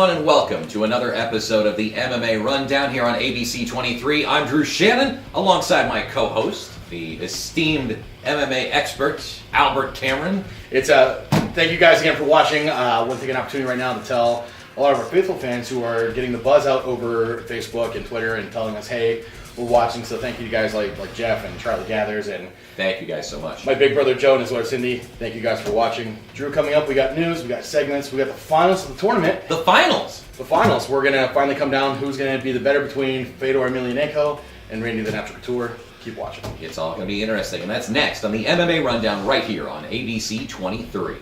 everyone, and welcome to another episode of the MMA Rundown here on ABC 23. I'm Drew Shannon, alongside my co-host, the esteemed MMA expert, Albert Cameron. Thank you guys again for watching. I want to take an opportunity right now to tell a lot of our faithful fans who are getting the buzz out over Facebook and Twitter and telling us, hey, we're watching, so thank you to guys like Jeff and Charlie Gathers, and thank you guys so much. My big brother Joe and his wife Cindy, thank you guys for watching. Drew, coming up, we got news, we got segments, we got the finals of the tournament. The finals! The finals. We're going to finally come down who's going to be the better between Fedor Emelianenko and Randy the Natural Couture. Keep watching. It's all going to be interesting, and that's next on the MMA Rundown right here on ABC 23.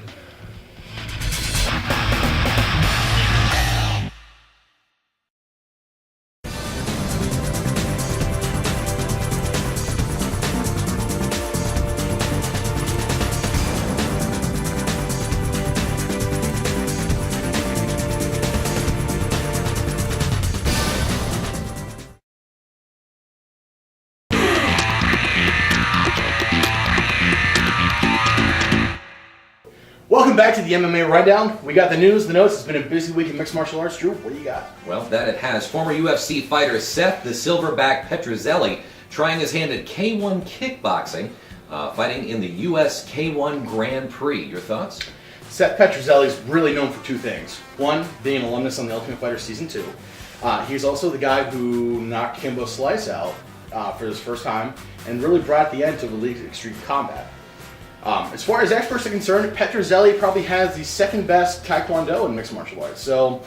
Welcome back to the MMA Rundown. We got the news, the notes. It's been a busy week in mixed martial arts. Drew, what do you got? Well, that it has. Former UFC fighter Seth the Silverback Petrozelli trying his hand at K1 kickboxing, fighting in the US K1 Grand Prix. Your thoughts? Seth Petrozelli is really known for two things. One, being an alumnus on The Ultimate Fighter Season 2. He's also the guy who knocked Kimbo Slice out for his first time and really brought the end to the League Extreme Combat. As far as experts are concerned, Petrozelli probably has the second best Taekwondo in mixed martial arts. So,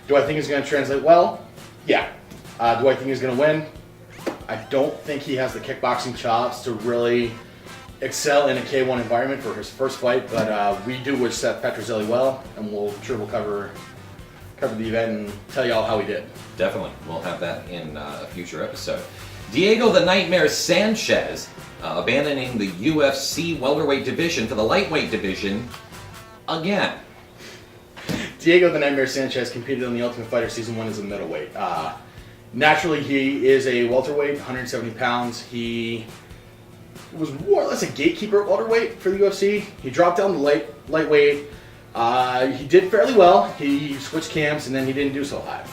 do I think he's going to translate well? Yeah. Do I think he's going to win? I don't think he has the kickboxing chops to really excel in a K1 environment for his first fight, but we do wish Seth Petrozelli well, and we'll cover the event and tell you all how he did. Definitely. We'll have that in a future episode. Diego the Nightmare Sanchez abandoning the UFC welterweight division for the lightweight division again. Diego the Nightmare Sanchez competed on the Ultimate Fighter Season 1 as a middleweight. Naturally, he is a welterweight, 170 pounds. He was more or less a gatekeeper at welterweight for the UFC. He dropped down to lightweight. He did fairly well. He switched camps, and then he didn't do so hot.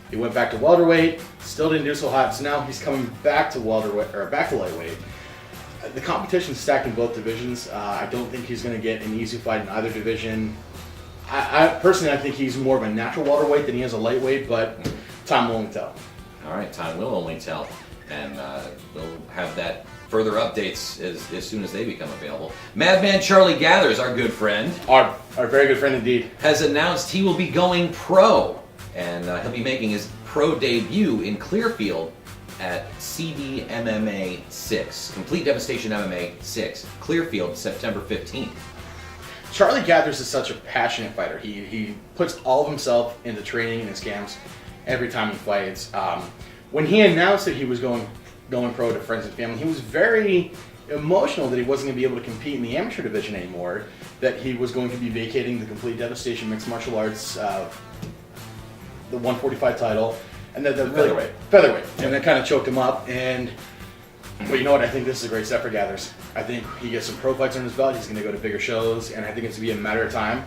He went back to welterweight, still didn't do so hot. So now he's coming back to back to lightweight. The competition's stacked in both divisions. I don't think he's going to get an easy fight in either division. I personally think he's more of a natural welterweight than he is a lightweight, but time will only tell. All right, time will only tell, and we'll have that further updates as soon as they become available. Madman Charlie Gathers, our good friend, our very good friend indeed, has announced he will be going pro, and he'll be making his pro debut in Clearfield at CDMMA 6, Complete Devastation MMA 6, Clearfield, September 15th. Charlie Gathers is such a passionate fighter. He puts all of himself into training in his camps every time he fights. When he announced that he was going pro to friends and family, he was very emotional that he wasn't going to be able to compete in the amateur division anymore, that he was going to be vacating the Complete Devastation Mixed Martial Arts, the 145 title, and then the featherweight, and that kind of choked him up. But you know what? I think this is a great step for Gathers. I think he gets some pro fights on his belt. He's going to go to bigger shows, and I think it's going to be a matter of time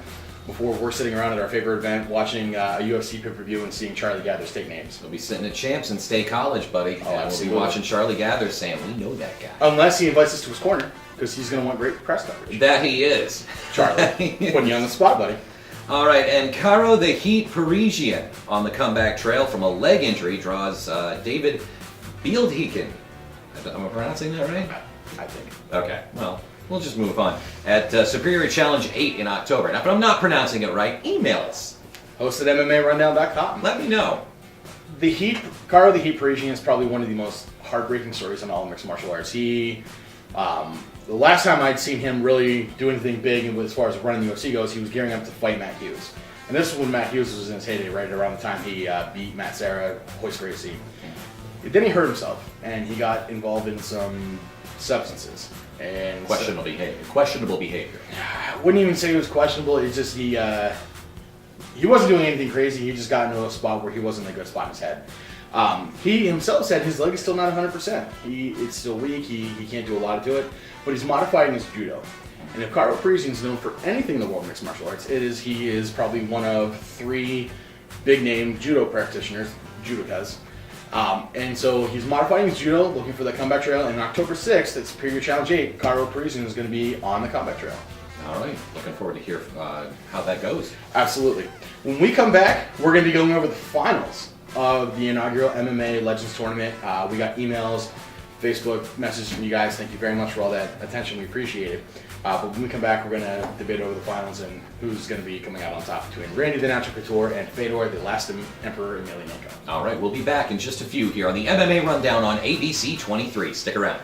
before we're sitting around at our favorite event watching a UFC pay-per-view and seeing Charlie Gathers take names. We'll be sitting at Champs in State College, buddy, and we'll be watching Charlie Gathers saying, we know that guy. Unless he invites us to his corner, because he's going to want great press coverage. That he is. Charlie, putting you on the spot, buddy. All right, and Caro the Heat Parisian on the comeback trail from a leg injury draws David Beeldheken. Am I pronouncing that right? I think. Okay, well, we'll just move on. At Superior Challenge 8 in October. Now, if I'm not pronouncing it right, email us. Host at MMARundown.com. Let me know. Caro the Heat Parisian is probably one of the most heartbreaking stories in all of mixed martial arts. The last time I'd seen him really do anything big as far as running the UFC goes, he was gearing up to fight Matt Hughes. And this was when Matt Hughes was in his heyday, right around the time he beat Matt Serra, Royce Gracie. Then he hurt himself, and he got involved in some substances. And questionable behavior. I wouldn't even say it was questionable. It's just he wasn't doing anything crazy. He just got into a spot where he wasn't in a good spot in his head. He himself said his leg is still not 100%. It's still weak. He can't do a lot to it, but he's modifying his judo. And if Caro Parisian is known for anything in the world of mixed martial arts, he is probably one of 3 big name judo practitioners, judokas. And so he's modifying his judo, looking for the comeback trail. And October 6th at Superior Challenge 8, Karo Parisian is going to be on the comeback trail. All right, looking forward to hear how that goes. Absolutely. When we come back, we're going to be going over the finals of the inaugural MMA Legends Tournament. We got emails, Facebook messages from you guys. Thank you very much for all that attention. We appreciate it. But when we come back, we're going to debate over the finals and who's going to be coming out on top between Randy the Natural Couture and Fedor the Last Emperor Emelianenko. All right, we'll be back in just a few here on the MMA Rundown on ABC 23. Stick around.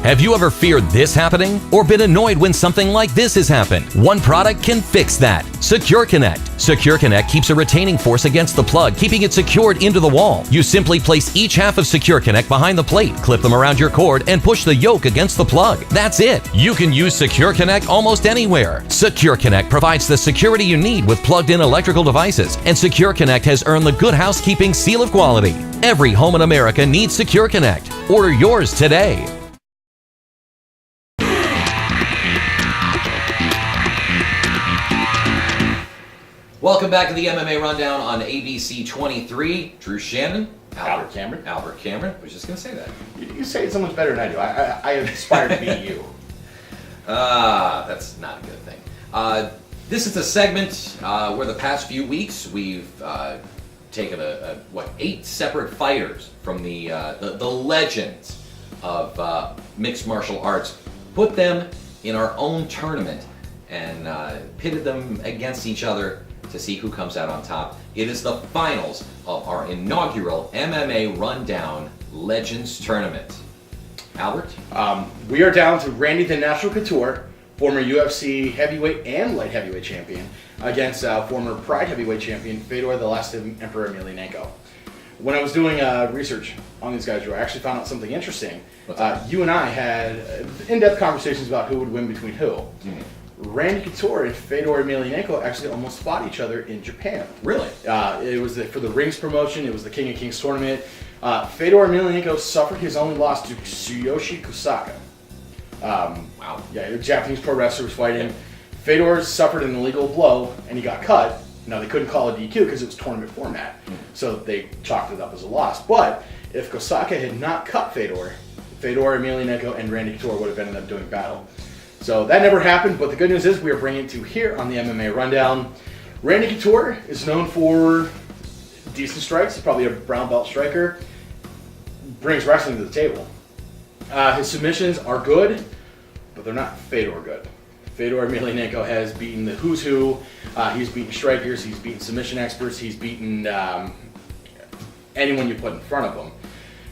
Have you ever feared this happening? Or been annoyed when something like this has happened? One product can fix that. Secure Connect. Secure Connect keeps a retaining force against the plug, keeping it secured into the wall. You simply place each half of Secure Connect behind the plate, clip them around your cord, and push the yoke against the plug. That's it. You can use Secure Connect almost anywhere. Secure Connect provides the security you need with plugged-in electrical devices, and Secure Connect has earned the Good Housekeeping seal of quality. Every home in America needs Secure Connect. Order yours today. Welcome back to the MMA Rundown on ABC 23. Drew Shannon. Albert Cameron. Albert Cameron. I was just going to say that. You say it so much better than I do. I aspire to be you. That's not a good thing. This is a segment where the past few weeks we've taken 8 separate fighters from the legends of mixed martial arts, put them in our own tournament, and pitted them against each other to see who comes out on top. It is the finals of our inaugural MMA Rundown Legends Tournament. Albert? We are down to Randy the Natural Couture, former UFC heavyweight and light heavyweight champion, against former Pride heavyweight champion Fedor the Last Emperor Emelianenko. When I was doing research on these guys, Drew, I actually found out something interesting. You and I had in-depth conversations about who would win between who. Mm-hmm. Randy Couture and Fedor Emelianenko actually almost fought each other in Japan. Really? It was for the Rings promotion. It was the King of Kings tournament. Fedor Emelianenko suffered his only loss to Tsuyoshi Kusaka. Wow. Yeah, a Japanese pro wrestler was fighting. Fedor suffered an illegal blow, and he got cut. Now, they couldn't call it DQ because it was tournament format, so they chalked it up as a loss. But if Kusaka had not cut Fedor Emelianenko and Randy Couture would have ended up doing battle. So that never happened, but the good news is we are bringing it to here on the MMA Rundown. Randy Couture is known for decent strikes. He's probably a brown belt striker. Brings wrestling to the table. His submissions are good, but they're not Fedor good. Fedor Emelianenko has beaten the who's who. He's beaten strikers. He's beaten submission experts. He's beaten anyone you put in front of him.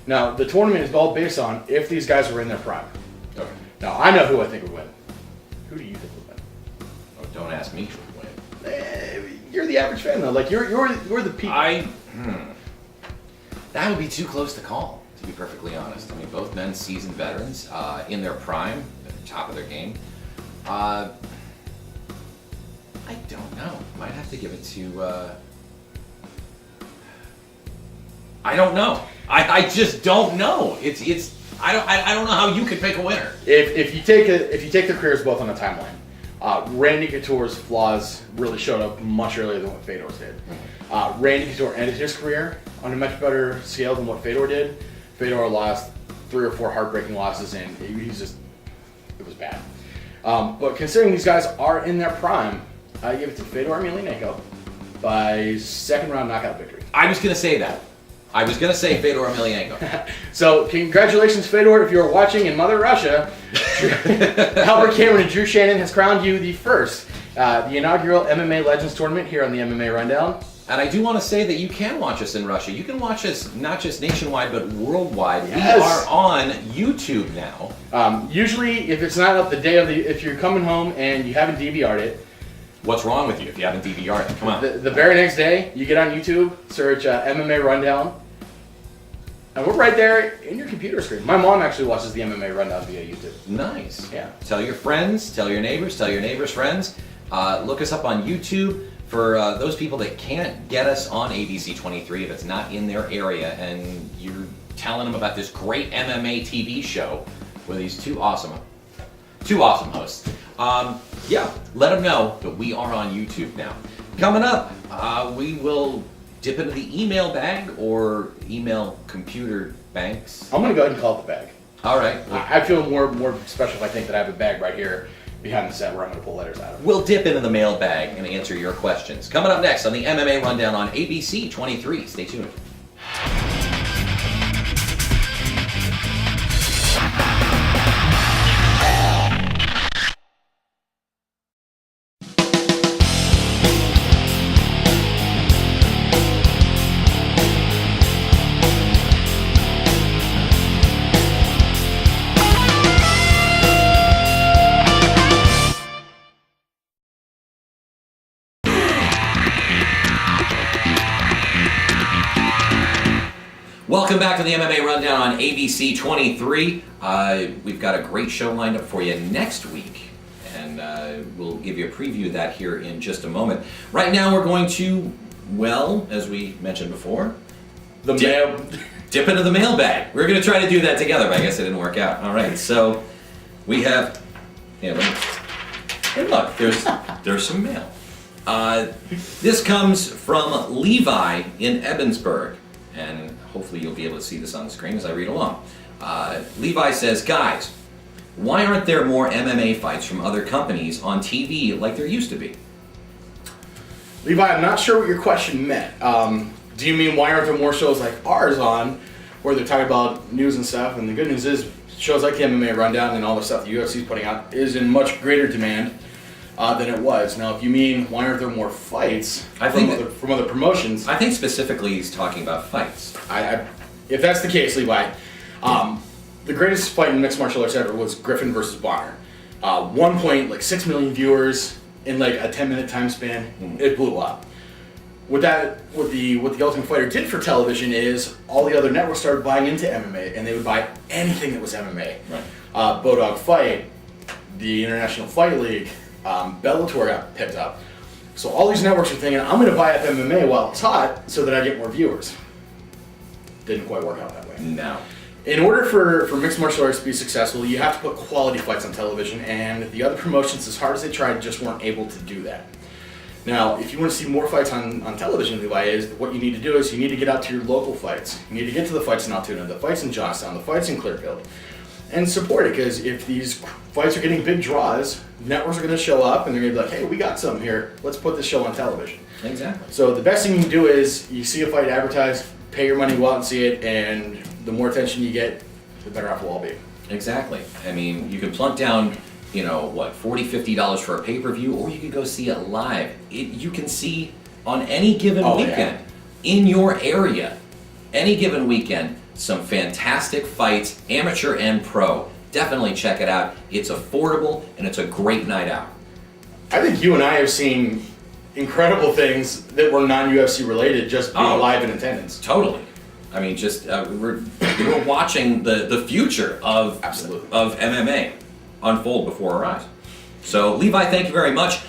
Now, the tournament is all based on if these guys were in their prime. Okay. Now, I know who I think would win. Who do you think would win? Oh, don't ask me who would win. You're the average fan, though. Like, you're the people. That would be too close to call, to be perfectly honest. I mean, both men seasoned veterans, in their prime, at the top of their game. I don't know. Might have to give it to. I don't know. I just don't know. It's. I don't know how you could pick a winner. If you take their careers both on a timeline, Randy Couture's flaws really showed up much earlier than what Fedor's did. Randy Couture ended his career on a much better scale than what Fedor did. Fedor lost 3 or 4 heartbreaking losses, and it was bad. But considering these guys are in their prime, I give it to Fedor Emelianenko by second round knockout victory. I was going to say that. I was going to say Fedor Emelianenko. So, congratulations, Fedor, if you're watching in Mother Russia. Albert Cameron and Drew Shannon has crowned you the first, the inaugural MMA Legends Tournament here on the MMA Rundown. And I do want to say that you can watch us in Russia. You can watch us not just nationwide, but worldwide. Yes. We are on YouTube now. Usually, if it's not up the day of if you're coming home and you haven't DVR'd it. What's wrong with you if you haven't DVR'd it? Come on. The very next day, you get on YouTube, search MMA Rundown, and we're right there in your computer screen. My mom actually watches the MMA Rundown via YouTube. Nice. Yeah. Tell your friends, tell your neighbors' friends. Look us up on YouTube. For those people that can't get us on ABC 23, if it's not in their area, and you're telling them about this great MMA TV show, with these two awesome hosts. Yeah, let them know that we are on YouTube now. Coming up, we will dip into the email bag or email computer banks. I'm going to go ahead and call it the bag. All right. I feel more special if I think that I have a bag right here behind the set where I'm going to pull letters out of. We'll dip into the mail bag and answer your questions. Coming up next on the MMA Rundown on ABC 23. Stay tuned. Welcome back to the MMA Rundown on ABC 23. We've got a great show lined up for you next week, and we'll give you a preview of that here in just a moment. Right now we're going to, well, as we mentioned before, dip into the mailbag. We're going to try to do that together, but I guess it didn't work out. All right, so we have, hey look, there's some mail. This comes from Levi in Ebensburg, and hopefully you'll be able to see this on the screen as I read along. Levi says, guys, why aren't there more MMA fights from other companies on TV like there used to be? Levi, I'm not sure what your question meant. Do you mean why aren't there more shows like ours on where they're talking about news and stuff? And the good news is shows like the MMA Rundown and all the stuff the UFC is putting out is in much greater demand than it was. Now, if you mean why aren't there more fights from other promotions? I think specifically he's talking about fights. If that's the case, Levi, the greatest fight in mixed martial arts ever was Griffin versus Bonner. 1.6 million viewers in like a 10-minute time span. It blew up. What the Ultimate Fighter did for television is all the other networks started buying into MMA, and they would buy anything that was MMA. Right. Bodog Fight, the International Fight League, Bellator got picked up. So all these networks are thinking, I'm going to buy up MMA while it's hot so that I get more viewers. Didn't quite work out that way. No. In order for mixed martial arts to be successful, you have to put quality fights on television, and the other promotions, as hard as they tried, just weren't able to do that. Now, if you want to see more fights on television, Levi, what you need to do is you need to get out to your local fights. You need to get to the fights in Altoona, the fights in Johnstown, the fights in Clearfield, and support it, because if these fights are getting big draws, networks are going to show up, and they're going to be like, hey, we got something here. Let's put this show on television. Exactly. So the best thing you can do is you see a fight advertised, pay your money, go out and see it, and the more attention you get, the better off we'll all be. Exactly. I mean, you can plunk down, $40, $50 for a pay-per-view, or you can go see it live. You can see on any given weekend in your area, any given weekend, some fantastic fights, amateur and pro. Definitely check it out. It's affordable, and it's a great night out. I think you and I have seen incredible things that were non-UFC related just being live in attendance. Totally. I mean, just we're watching the future of MMA unfold before our eyes. So, Levi, thank you very much.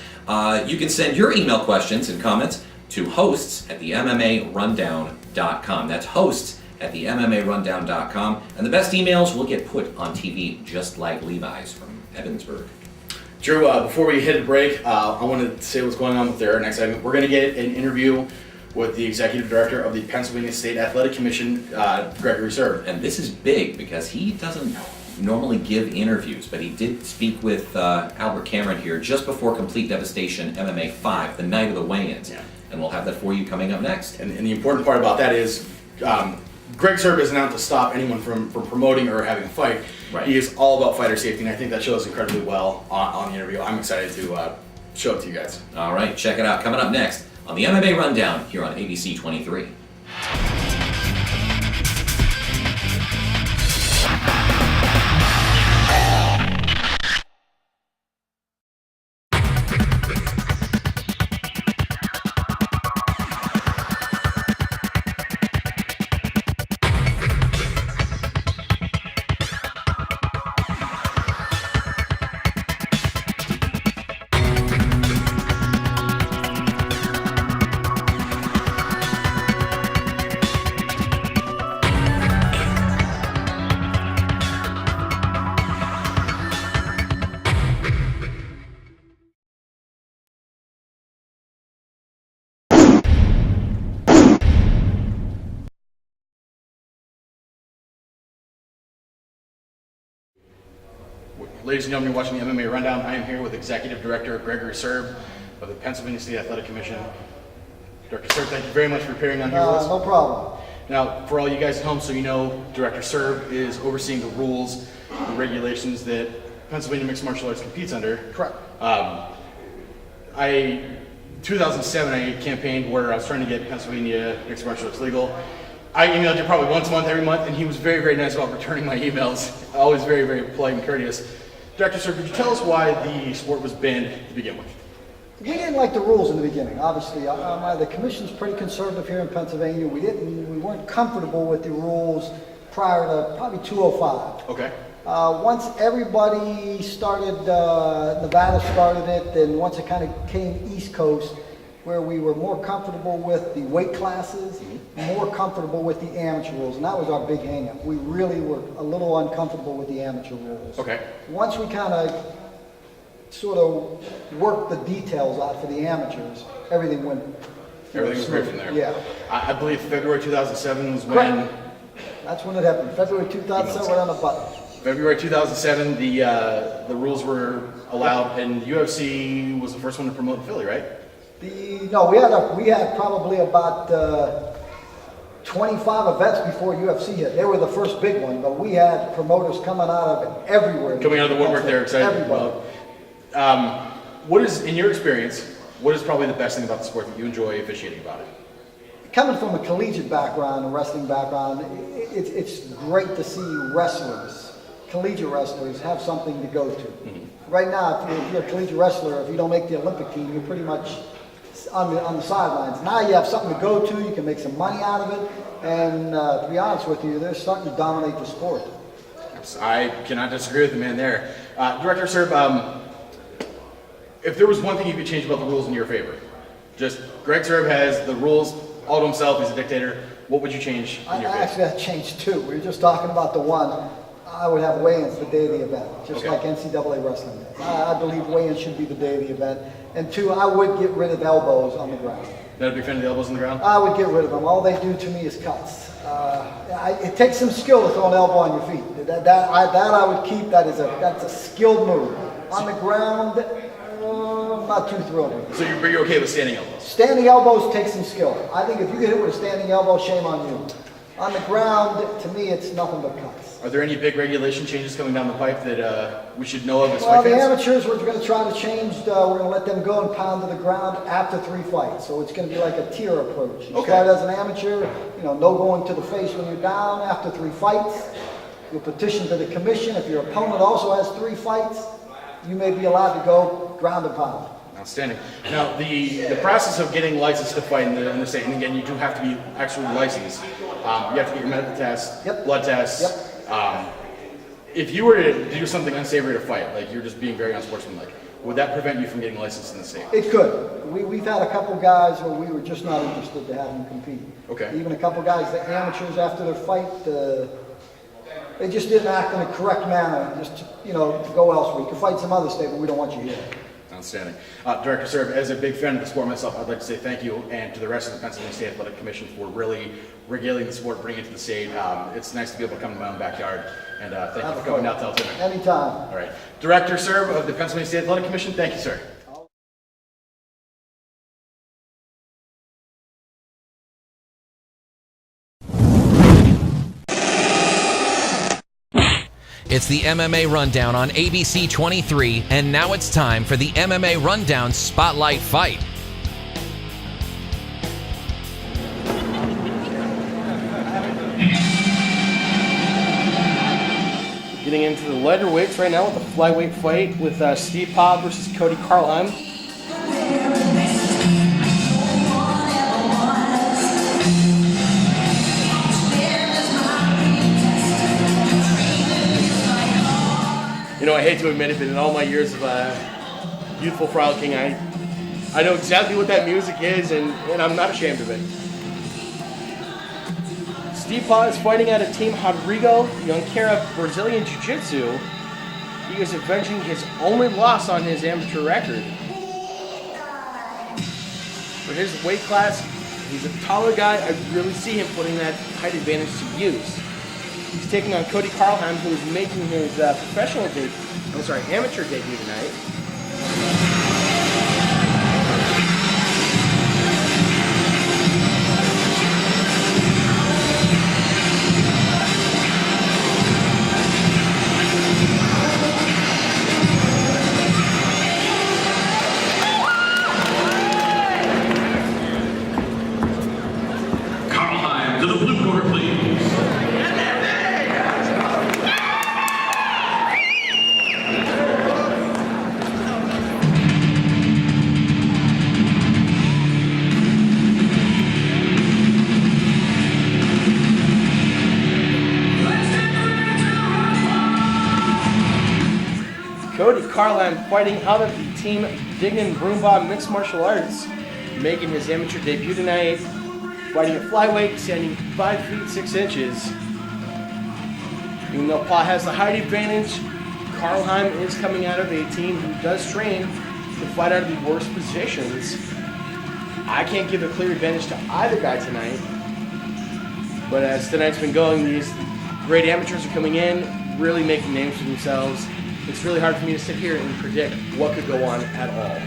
You can send your email questions and comments to hosts@themmarundown.com. That's hosts@themmarundown.com. And the best emails will get put on TV, just like Levi's from Ebensburg. Drew, before we hit a break, I want to say what's going on with our next segment. We're going to get an interview with the executive director of the Pennsylvania State Athletic Commission, Gregory Sirb. And this is big because he doesn't normally give interviews, but he did speak with Albert Cameron here just before Complete Devastation MMA 5, the night of the weigh-ins. Yeah. And we'll have that for you coming up next. And the important part about that is Greg Sirb isn't out to stop anyone from promoting or having a fight. Right. He is all about fighter safety, and I think that shows incredibly well on the interview. I'm excited to show it to you guys. All right, check it out. Coming up next on the MMA Rundown here on ABC 23. Ladies and gentlemen, you're watching the MMA Rundown. I am here with Executive Director Gregory Sirb of the Pennsylvania State Athletic Commission. Director Sirb, thank you very much for appearing on here with us. No problem. Now, for all you guys at home, so you know, Director Sirb is overseeing the rules and regulations that Pennsylvania Mixed Martial Arts competes under. Correct. 2007, I campaigned where I was trying to get Pennsylvania Mixed Martial Arts legal. I emailed you probably once a month, every month, and he was very, very nice about returning my emails. Always very, very polite and courteous. Director Sirb, could you tell us why the sport was banned to begin with? We didn't like the rules in the beginning. Obviously, the commission's pretty conservative here in Pennsylvania. We weren't comfortable with the rules prior to probably 205. Okay. Once everybody started, Nevada started it, and once it kind of came East Coast, where we were more comfortable with the weight classes, more comfortable with the amateur rules, and that was our big hang-up. We really were a little uncomfortable with the amateur rules. Okay. Once we kind of sort of worked the details out for the amateurs, everything went Everything was great from there. Yeah. I believe February 2007 was when... Correct. That's when it happened. February 2007, we're on the button. February 2007, the rules were allowed, and UFC was the first one to promote in Philly, right? We had probably about 25 events before UFC hit. They were the first big one, but we had promoters coming out of everywhere. Coming out of the woodwork there, excited. Everybody. What is, in your experience, what is probably the best thing about the sport that you enjoy officiating about it? Coming from a collegiate background, a wrestling background, it's great to see wrestlers, collegiate wrestlers, have something to go to. Mm-hmm. Right now, if you're a collegiate wrestler, if you don't make the Olympic team, you're pretty much on the sidelines. Now you have something to go to, you can make some money out of it, and to be honest with you, they're starting to dominate the sport. I cannot disagree with the man there. Director Sirb, if there was one thing you could change about the rules in your favor, just Greg Sirb has the rules all to himself, he's a dictator, what would you change in your favor? Actually, that changed too. We were just talking about the one. I would have weigh-ins the day of the event, just like NCAA wrestling is. I believe weigh-ins should be the day of the event. And two, I would get rid of elbows on the ground. Not a big fan of the elbows on the ground? I would get rid of them. All they do to me is cuts. It takes some skill to throw an elbow on your feet. That I would keep. That's a skilled move. On the ground, I'm not too thrilled with it. So you're okay with standing elbows? Standing elbows take some skill. I think if you get hit with a standing elbow, shame on you. On the ground, to me, it's nothing but cuts. Are there any big regulation changes coming down the pipe that we should know of as Well, fight the fans? amateurs, we're going to try to change. We're going to let them go and pound to the ground after 3 fights. So it's going to be like a tier approach. You start as an amateur, no going to the face when you're down. After 3 fights, you'll petition to the commission. If your opponent also has 3 fights, you may be allowed to go ground and pound. Outstanding. Now, the process of getting licensed to fight in the state, and again, you do have to be actually licensed. You have to get your medical tests, blood tests. Yep. If you were to do something unsavory to fight, like you're just being very unsportsmanlike, would that prevent you from getting licensed in the state? It could. We've had a couple guys where we were just not interested to have them compete. Okay. Even a couple guys, the amateurs, after their fight, they just didn't act in a correct manner. Just go elsewhere. You can fight some other state, but we don't want you here. Outstanding. Director Sirb, as a big fan of the sport myself, I'd like to say thank you, and to the rest of the Pennsylvania State Athletic Commission for really regaling the sport, bringing it to the state. It's nice to be able to come to my own backyard, and thank you for coming out to Altoona. Anytime. All right. Director Sirb of the Pennsylvania State Athletic Commission, thank you, sir. It's the MMA Rundown on ABC 23, and now it's time for the MMA Rundown Spotlight Fight. Getting into the lighter weights right now with the flyweight fight with Steve Paugh versus Cody Karlheim. I hate to admit it, but in all my years of youthful frolicking, I know exactly what that music is, and I'm not ashamed of it. Steve Paugh is fighting out of Team Rodrigo Junqueira Brazilian Jiu-Jitsu. He is avenging his only loss on his amateur record. For his weight class, he's a taller guy. I really see him putting that height advantage to use. He's taking on Cody Karlheim, who is making his amateur debut tonight. Karlheim to the blue corner, please. Cody Karlheim fighting out of the Team Dignan Broombah Mixed Martial Arts, making his amateur debut tonight, fighting at flyweight, standing 5 feet 6 inches. Even though Paugh has the height advantage, Karlheim is coming out of a team who does train to fight out of the worst positions. I can't give a clear advantage to either guy tonight, but as tonight's been going, these great amateurs are coming in, really making names for themselves. It's really hard for me to sit here and predict what could go on at all.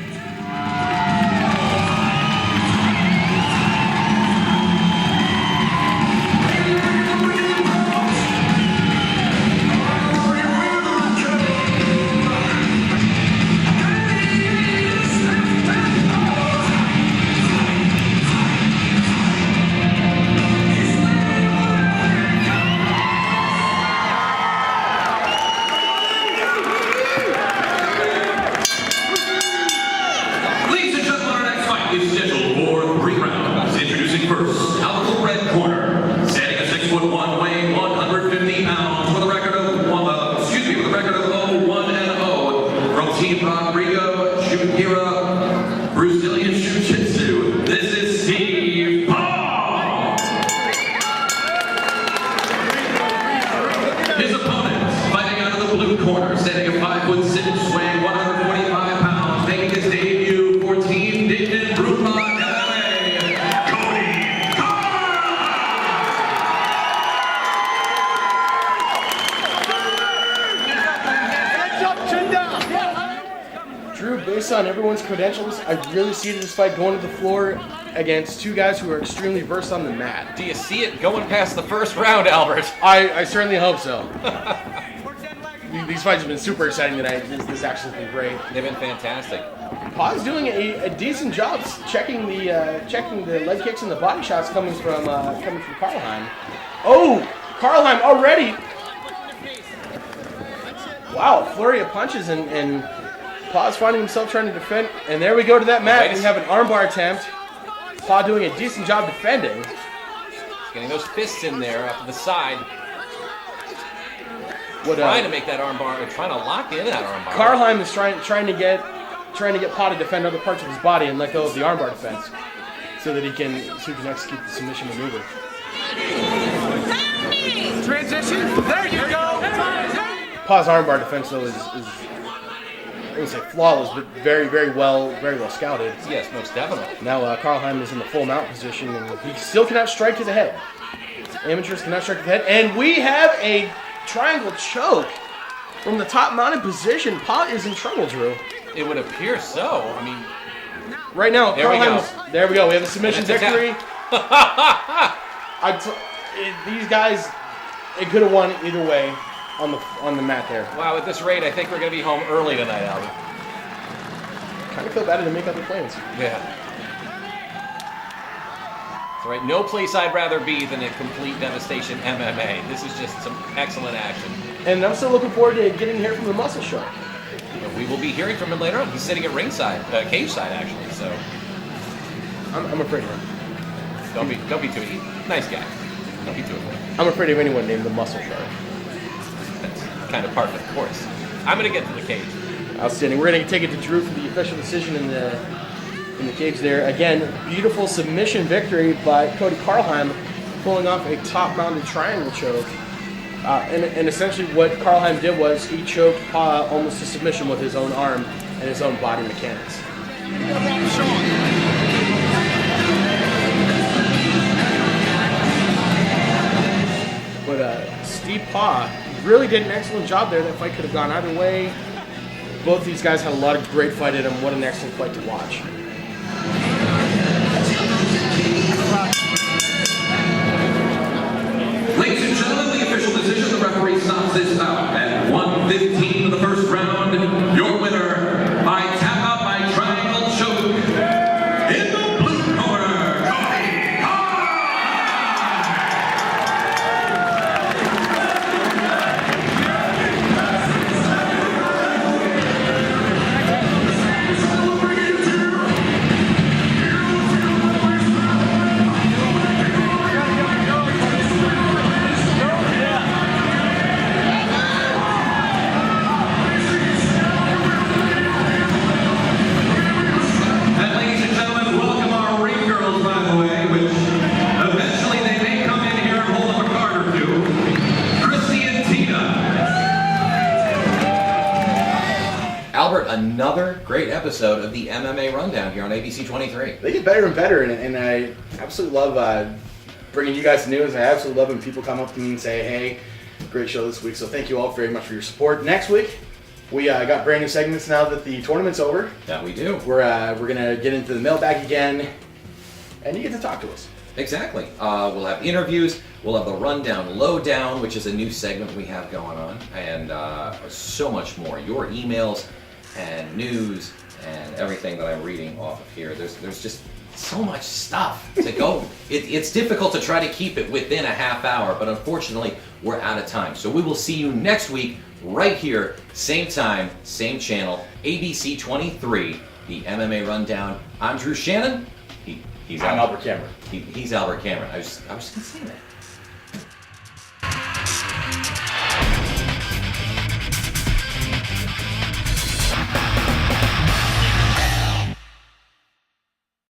Ladies and gentlemen, our next fight is scheduled for 3 rounds. Introducing first, out of the red corner, standing at 6'1", weighing 150 pounds, with a record of 0-1-0 from Team Rodrigo Shukira, Brazilian Jiu-Jitsu. This is Steve Paugh. His opponent, fighting out of the blue corner, standing at 5'6", weighing 145 pounds, making his debut for Team Dignan Broombah MMA, Cody Drew, based on everyone's credentials, I really see this fight going to the floor against two guys who are extremely versed on the mat. Do you see it going past the first round, Albert? I certainly hope so. These fights have been super exciting tonight. This actually has been great. They've been fantastic. Paugh's doing a decent job checking the leg kicks and the body shots coming from Karlheim. Oh, Karlheim already! Wow, flurry of punches and Paugh's finding himself trying to defend. And there we go to that mat. We have an armbar attempt. Paugh doing a decent job defending. Getting those fists in there off to the side. Trying to make that armbar, trying to lock in that armbar. Karlheim is trying to get Paugh to defend other parts of his body and let go of the armbar defense, so that he can execute the submission maneuver. Transition. There you go. Paugh's armbar defense though is I wouldn't say flawless, but very well scouted. Yes, most definitely. Now Karlheim is in the full mount position and he still cannot strike to the head. Amateurs cannot strike to the head, and we have a triangle choke from the top mounted position. Paugh is in trouble, Drew. It would appear so. I mean, right now, there we go. There we go. We have a submission victory. These guys, it could have won either way on the mat there. Wow, at this rate, I think we're going to be home early tonight, Albert. Kind of feel bad to make other plans. Yeah. That's right. No place I'd rather be than at Complete Devastation MMA. This is just some excellent action. And I'm still looking forward to getting to hear from the Muscle Shark. We will be hearing from him later on. He's sitting at ringside, cage side actually. So I'm afraid of him. don't be too nice guy. Don't be too afraid. I'm afraid of anyone named the Muscle Shark. That's kind of part of the course. I'm gonna get to the cage. Outstanding. We're gonna take it to Drew for the official decision in the cage there. Again, beautiful submission victory by Cody Karlheim, pulling off a top-mounted triangle choke. And essentially what Karlheim did was he choked Paugh almost to submission with his own arm and his own body mechanics. But Steve Paugh really did an excellent job there. That fight could have gone either way. Both of these guys had a lot of great fight in them. What an excellent fight to watch. Ladies and gentlemen, the official decision, the referee stops this bout at 1:15 of the first round. Your winner by tap out by triangle choke. In the blue corner, Cody. And ladies and gentlemen, welcome our ring girls, by the way, which eventually they may come in here and hold up a card or two. Christy and Tina. Albert, another great episode of the MMA Rundown here on ABC 23. They get better and better, and I absolutely love bringing you guys the news. I absolutely love when people come up to me and say, hey, great show this week. So thank you all very much for your support. Next week, we got brand new segments now that the tournament's over. That we do. We're going to get into the mailbag again, and you get to talk to us. Exactly. We'll have interviews. We'll have the Rundown Lowdown, which is a new segment we have going on, and so much more. Your emails and news and everything that I'm reading off of here. There's just so much stuff to go. It's difficult to try to keep it within a half hour, but unfortunately, we're out of time. So we will see you next week right here, same time, same channel, ABC 23, the MMA Rundown. I'm Drew Shannon. He's I'm Albert Cameron. He's Albert Cameron. I was just going to say that.